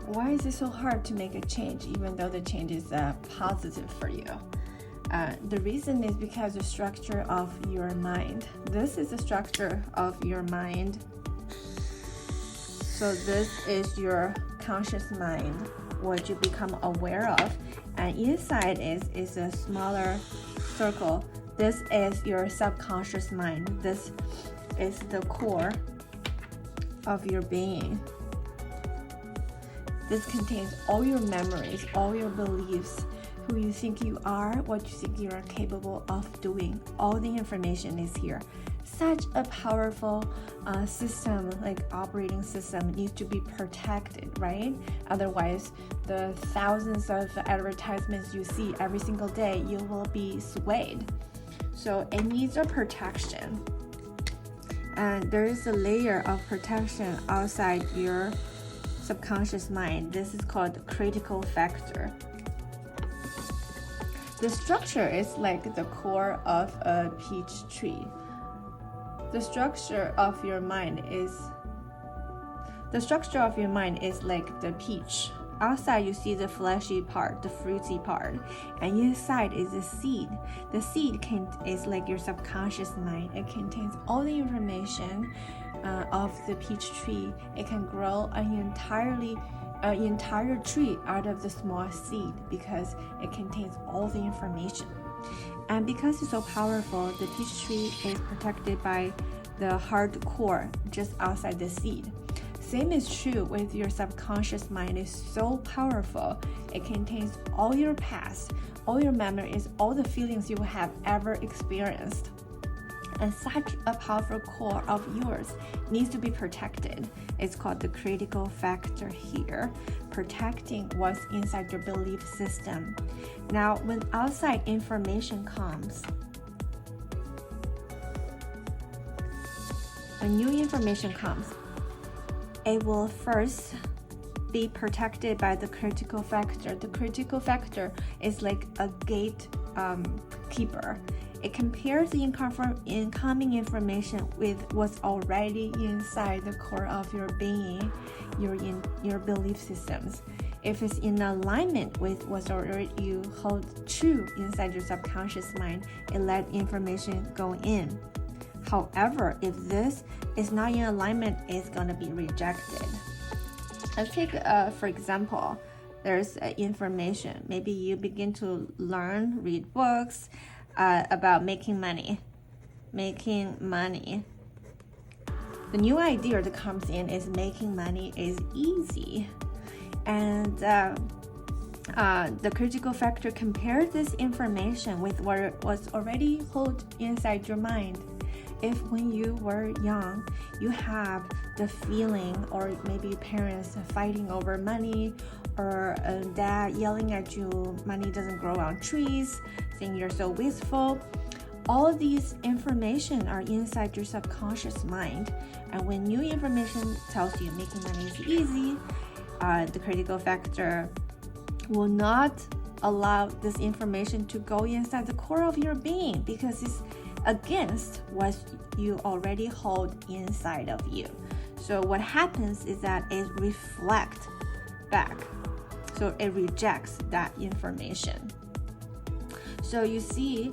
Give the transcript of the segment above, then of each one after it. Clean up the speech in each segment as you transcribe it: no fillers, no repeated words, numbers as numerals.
Why is it so hard to make a change even though the change is positive for you? The reason is because the structure of your mind. This is the structure of your mind. So this is your conscious mind, what you become aware of. And inside is a smaller circle. This is your subconscious mind. This is the core of your being. This contains all your memories, all your beliefs, who you think you are, what you think you are capable of doing. All the information is here. Such a powerful system, like operating system, needs to be protected, right? Otherwise, the thousands of advertisements you see every single day, you will be swayed. So it needs a protection. And there is a layer of protection outside your subconscious mind. This is called critical factor. The structure is like the core of a peach tree. The structure of your mind is like the peach. Outside you see the fleshy part, the fruity part, and inside is the seed. The seed is like your subconscious mind. It contains all the information of the peach tree. It can grow an entire tree out of the small seed because it contains all the information. And because it's so powerful, the peach tree is protected by the hard core just outside the seed. Same is true with your subconscious mind. It's so powerful. It contains all your past, all your memories, all the feelings you have ever experienced. And such a powerful core of yours needs to be protected. It's called the critical factor here, protecting what's inside your belief system. Now, when outside information comes, when new information comes, it will first be protected by the critical factor. The critical factor is like a gate keeper. It compares the incoming information with what's already inside the core of your being, your belief systems. If it's in alignment with what's already you hold true inside your subconscious mind, it let information go in. However, if this is not in alignment, it's going to be rejected. Let's take, for example, there's information. Maybe you begin to read books about making money. The new idea that comes in is making money is easy. And the critical factor compares this information with what was already held inside your mind. If when you were young, you have the feeling, or maybe parents fighting over money, or dad yelling at you, money doesn't grow on trees, saying you're so wasteful, all these information are inside your subconscious mind. And when new information tells you making money is easy, the critical factor will not allow this information to go inside the core of your being because it's against what you already hold inside of you. So what happens is that it reflects back. So it rejects that information. So you see,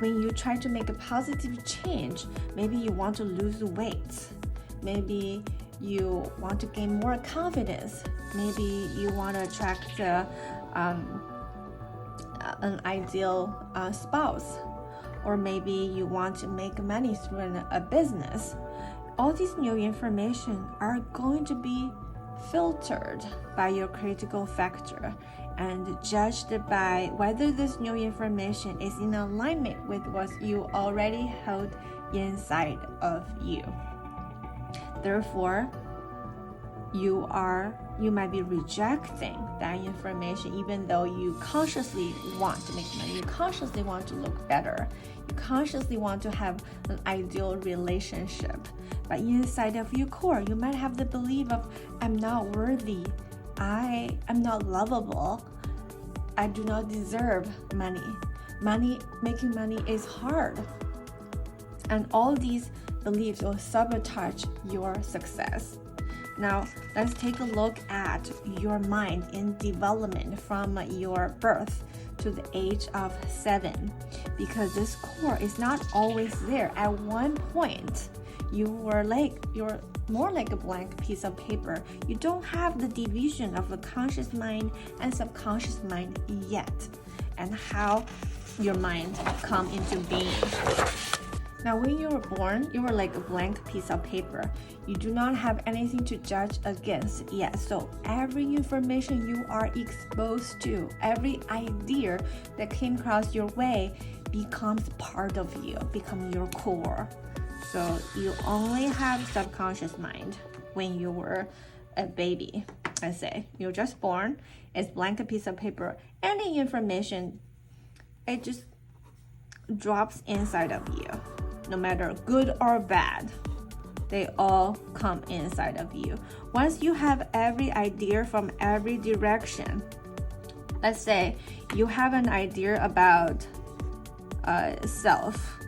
when you try to make a positive change, maybe you want to lose weight. Maybe you want to gain more confidence. Maybe you want to attract an ideal spouse. Or maybe you want to make money through a business. All these new information are going to be filtered by your critical factor and judged by whether this new information is in alignment with what you already held inside of you. Therefore, you might be rejecting that information even though you consciously want to make money, you consciously want to look better, you consciously want to have an ideal relationship. But inside of your core, you might have the belief of, I'm not worthy, I am not lovable, I do not deserve money. Making money is hard. And all these beliefs will sabotage your success. Now, let's take a look at your mind in development from your birth to the age of 7, because this core is not always there. At one point, you're more like a blank piece of paper. You don't have the division of the conscious mind and subconscious mind yet, and how your mind come into being. Now, when you were born, you were like a blank piece of paper. You do not have anything to judge against yet. So every information you are exposed to, every idea that came across your way becomes part of you, become your core. So you only have subconscious mind when you were a baby. Let's say you're just born, it's blank piece of paper. Any information, it just drops inside of you. No matter good or bad, they all come inside of you. Once you have every idea from every direction, let's say you have an idea about self,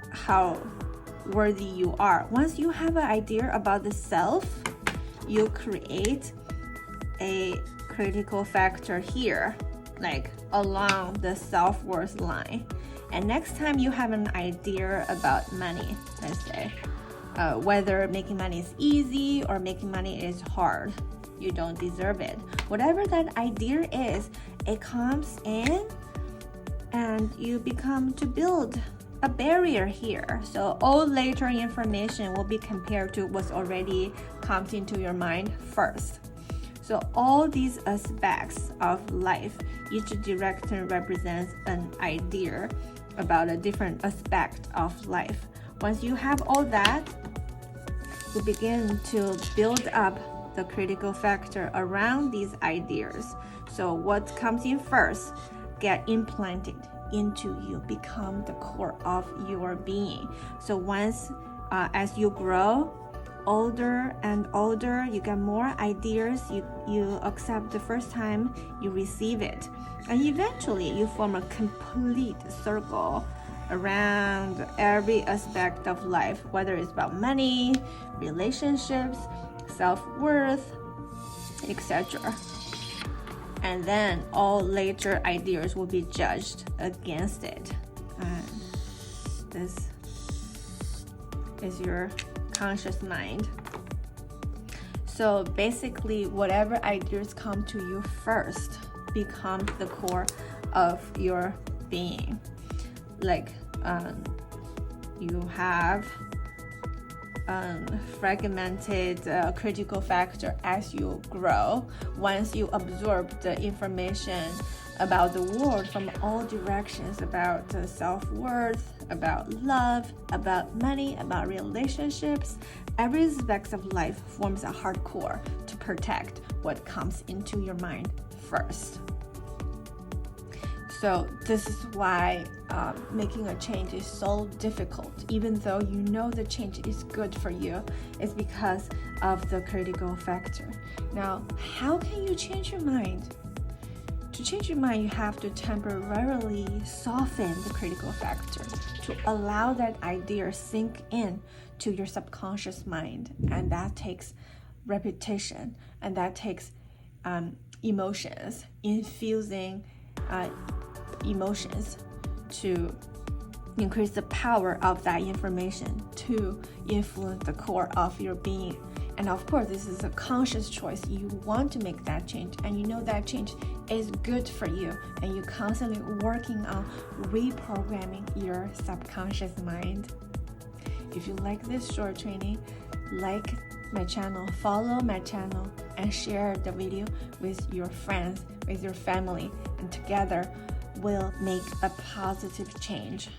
how worthy you are. Once you have an idea about the self, you create a critical factor here, like along the self-worth line. And next time you have an idea about money, let's say, whether making money is easy or making money is hard, you don't deserve it. Whatever that idea is, it comes in and you become to build a barrier here. So all later information will be compared to what's already comes into your mind first. So all these aspects of life, each direction represents an idea about a different aspect of life. Once you have all that, you begin to build up the critical factor around these ideas. So what comes in first get implanted into you, become the core of your being. So once as you grow older and older, you get more ideas, you accept the first time you receive it, and eventually you form a complete circle around every aspect of life, whether it's about money, relationships, self-worth, etc. And then all later ideas will be judged against it. And this is your conscious mind. So basically, whatever ideas come to you first becomes the core of your being. Like you have fragmented critical factor as you grow. Once you absorb the information about the world from all directions, about self-worth, about love, about money, about relationships, every aspect of life forms a hardcore to protect what comes into your mind first. So this is why making a change is so difficult, even though you know the change is good for you. It's because of the critical factor. Now, how can you change your mind? To change your mind, you have to temporarily soften the critical factor to allow that idea sink in to your subconscious mind. And that takes repetition, and that takes emotions, infusing emotions to increase the power of that information to influence the core of your being. And of course, this is a conscious choice. You want to make that change, and you know that change is good for you, and you're constantly working on reprogramming your subconscious mind. If you like this short training, like my channel, follow my channel, and share the video with your friends, with your family, and together we'll make a positive change.